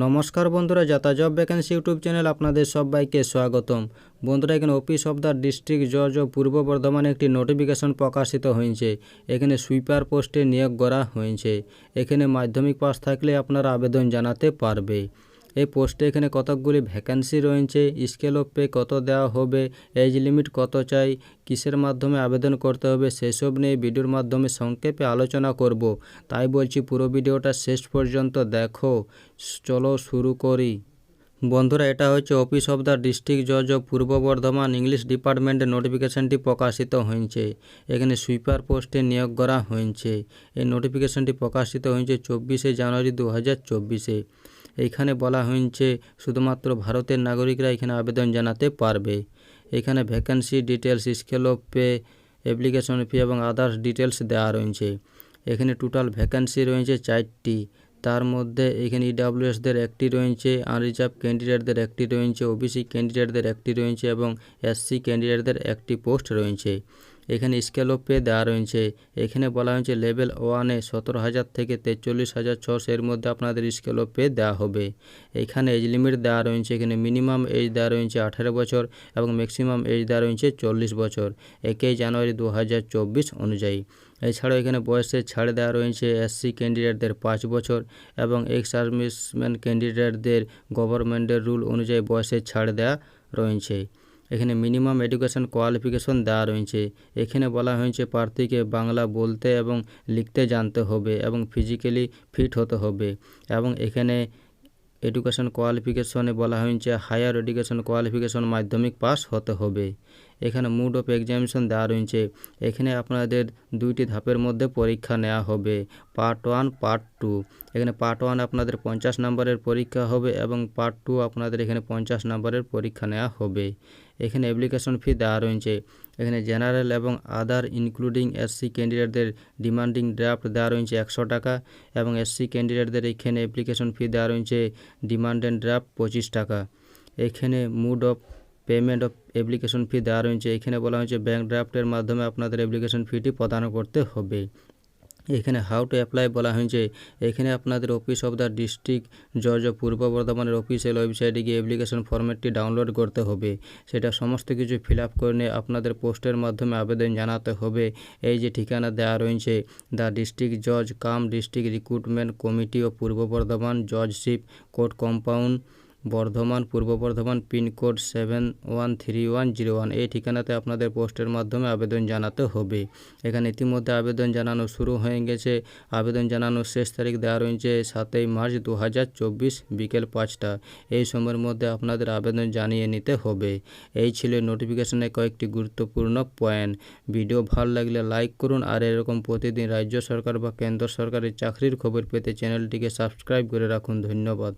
নমস্কার বন্ধুরা, যাতা জব ভ্যাকেন্সি ইউটিউব চ্যানেল আপনাদের সবাইকে স্বাগতম। বন্ধুরা, এখানে অফিস অফ দ্য ডিস্ট্রিক্ট জজ ও পূর্ব বর্ধমানে একটি নোটিফিকেশন প্রকাশিত হয়েছে। এখানে সুইপার পোস্টে নিয়োগ করা হয়েছে। এখানে মাধ্যমিক পাস থাকলে আপনারা আবেদন জানাতে পারবে। এই পোস্টে এখানে কতকগুলি ভ্যাকেন্সি রয়েছে, স্কেল অফ পে কত দেওয়া হবে, এজ লিমিট কত চাই, কিসের মাধ্যমে আবেদন করতে হবে, সেসব নিয়ে ভিডিওর মাধ্যমে সংক্ষেপে আলোচনা করব। তাই বলছি পুরো ভিডিওটা শেষ পর্যন্ত দেখো। চলো শুরু করি। বন্ধুরা, এটা হচ্ছে অফিস অফ দ্য ডিস্ট্রিক্ট জজ অফ পূর্ব বর্ধমান ইংলিশ ডিপার্টমেন্টের নোটিফিকেশানটি প্রকাশিত হয়েছে। এখানে সুইপার পোস্টে নিয়োগ করা হয়েছে। এই নোটিফিকেশানটি প্রকাশিত হয়েছে 24শে জানুয়ারি 2024-এ। এইখানে বলা হয়েছে শুধুমাত্র ভারতের নাগরিকরা এখানে আবেদন জানাতে পারবে। এখানে vacancy details, scale of pay, application fee এবং আদার্স ডিটেলস দেওয়া রয়েছে। এখানে টোটাল ভ্যাকেন্সি রয়েছে 4টি। তার মধ্যে এখানে ইডাব্লিউএসদের একটি রয়েছে, আনরিজার্ভ ক্যান্ডিডেটদের একটি রয়েছে, ওবিসি ক্যান্ডিডেটদের একটি রয়েছে এবং এসসি ক্যান্ডিডেটদের একটি পোস্ট রয়েছে। এখানে স্কেল অফ পে দেওয়া রয়েছে। এখানে বলা হয়েছে লেভেল 1-এ 17,000 থেকে 43,600 এর মধ্যে আপনাদের স্কেল অফ পে দেওয়া হবে। এখানে এজ লিমিট দেওয়া রয়েছে। এখানে মিনিমাম এজ দেওয়া রয়েছে 18 বছর এবং ম্যাক্সিমাম এজ দেওয়া রয়েছে 40 বছর 1 জানুয়ারি 2024 অনুযায়ী। এছাড়াও এখানে বয়সের ছাড় দেওয়া রয়েছে। এসসি ক্যান্ডিডেটদের 5 বছর এবং এক্স সার্ভিসম্যান ক্যান্ডিডেটদের গভর্নমেন্টের রুল অনুযায়ী বয়সের ছাড় দেওয়া রয়েছে। এখানে মিনিমাম এডুকেশন কোয়ালিফিকেশন দেওয়া রয়েছে। এখানে বলা হয়েছে প্রার্থীকে বাংলা বলতে এবং লিখতে জানতে হবে এবং ফিজিক্যালি ফিট হতে হবে। এবং এখানে এডুকেশন কোয়ালিফিকেশনে বলা হয়েছে হায়ার এডুকেশন কোয়ালিফিকেশন মাধ্যমিক পাস হতে হবে। এখানে মোড অফ এক্সামিনেশন দেওয়া রয়েছে। এখানে আপনাদের 2টি ধাপের মধ্যে পরীক্ষা নেওয়া হবে, পার্ট 1 পার্ট 2। এখানে পার্ট 1 আপনাদের 50 নম্বরের পরীক্ষা হবে এবং পার্ট 2 আপনাদের এখানে 50 নম্বরের পরীক্ষা নেওয়া হবে। এখানে অ্যাপ্লিকেশন ফি দেওয়া রয়েছে। এখানে জেনারেল এবং আদার ইনক্লুডিং এসসি ক্যান্ডিডেটদের ডিমান্ডিং ড্রাফট দেওয়া রয়েছে 100 টাকা এবং এসসি ক্যান্ডিডেটদের এখানে অ্যাপ্লিকেশন ফি দেওয়া রয়েছে ডিমান্ড ড্রাফট 25 টাকা। এখানে mode of payment of application fee দেওয়া রয়েছে। এখানে বলা হয়েছে ব্যাঙ্ক ড্রাফটের মাধ্যমে আপনাদের অ্যাপ্লিকেশন ফিটি প্রদান করতে হবে। এখানে হাউ টু অ্যাপ্লাই বলা হয়েছে। এখানে আপনাদের অফিস অফ দ্য ডিস্ট্রিক্ট জজ অফ পূর্ব বর্ধমানের অফিসিয়াল ওয়েবসাইটে গিয়ে অ্যাপ্লিকেশন ফরম্যাটটি ডাউনলোড করতে হবে। সেটা সমস্ত কিছু ফিল আপ করে নিয়ে আপনাদের পোস্টের মাধ্যমে আবেদন জানাতে হবে। এই যে ঠিকানা দেওয়া রয়েছে, দ্য ডিস্ট্রিক্ট জজ কাম district recruitment committee of Purba Bardhaman, জজশিপ, court compound, Bardhaman, Purba Bardhaman, pin code 713101। এই ঠিকানাতে আপনাদের পোস্টের মাধ্যমে আবেদন জানাতে হবে। এখানে ইতিমধ্যে আবেদন জানানো শুরু হয়ে গেছে। আবেদন জানানোর শেষ তারিখ দেওয়া রয়েছে 7 মার্চ 2024 বিকেল 5টা। এই সময়ের মধ্যে আপনাদের আবেদন জানিয়ে নিতে হবে। এই ছিল নোটিফিকেশনের কয়েকটি গুরুত্বপূর্ণ পয়েন্ট। ভিডিও ভালো লাগলে লাইক করুন আর এরকম প্রতিদিন রাজ্য সরকার বা কেন্দ্র সরকারের চাকরির খবর পেতে চ্যানেলটিকে সাবস্ক্রাইব করে রাখুন। ধন্যবাদ।